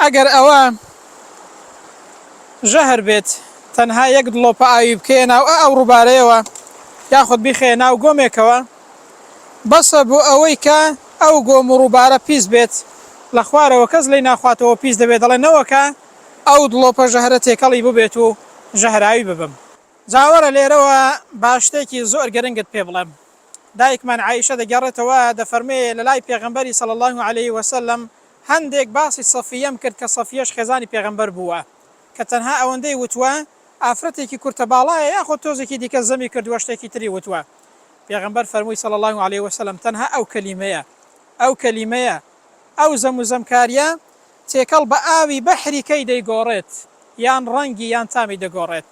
ئەگەر ئەوە ژەهر بێت تەنها یەک دڵۆپە ئاوی بکەیە ناو ئەو ڕووبارەیەوە یاخود بیخەیە ناو گۆمێکەوە بەسە بۆ ئەوەی کە ئەو گۆم و ڕووبارە پیس بێت لە خوارەوە کەس لێی ناخواتەوە پیس دەبێت دەڵێ نەوەکە ئەو دڵۆپە ژەهرە تێکەڵی ببێت و ژەهراوی ببم. جاوەرە لێرەوە باشتێکی زۆر گرنگت پێ بڵێم. دایکمان عایشە دەگەڕێتەوە دەفەرمێ لە لای پێغەمبەری صلی الله عليه وسلم هەندێک باسی سەفیەم کرد کە سەفیەش خێزانی پێغەمبەر بووە کە تەنها ئەوەندەی وتووە ئافرەتێکی کورتە باڵایە یاخۆ تۆزێکی دیکە زەمی کردووە شتێکی تری وتووە. پێغەمبەر فەرمووی صلی الله عليه وسلم تەنها ئەو کەلیمەیە ئەو زەم و زەمکاریە تێکەڵ بە ئاوی بەحری کەی دەیگۆڕێت یان ڕەنگی یان تامی دەگۆڕێت.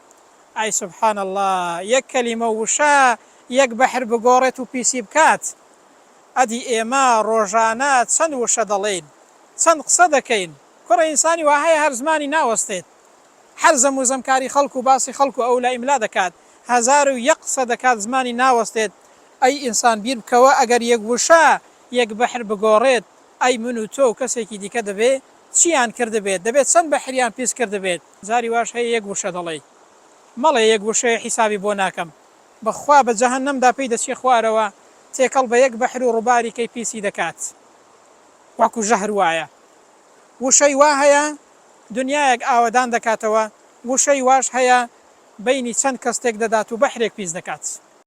ئای سوبحان الله، یەک کەلیمە وشە یەک بەحر بگۆڕێت و پیسی بکات. ئەدی ئێمە ڕۆژانە چەند وشە دەڵێن، چەند قسە دەکەین. کوڕە ئینسانی وا هەیە هەر زمانی ناوەستێت، هەر زەم و زەمکاری خەڵک و باسی خەڵک و ئەو لا ئیملا دەکات، هەزار و یەک قسە دەکات زمانی ناوەستێت. ئەی ئینسان بیر بکەوە ئەگەر یەک وشە یەک بەحر بگۆڕێت، ئەی من و تۆ و کەسێکی دیکە دەبێت چیان کردبێت، دەبێت چەند بەحریان پیس کردبێت. زاری واش هەیە یەک وشە دەڵێ، مەڵێ یەک وشەیە حیسابی بۆ ناکەم، بەخوا بە جەهەنەمدا پێی دەچێ خوارەوە تێکەڵ بە یەک بەحر و ڕووباری کەی پیسی دەکات. وەکو ژەهر وایە. وشەی وا هەیە دنیایەک ئاوەدان دەکاتەوە، وشەی واش هەیە بینی چەند کەستێک دەدات و بەحرێک پیس دەکات.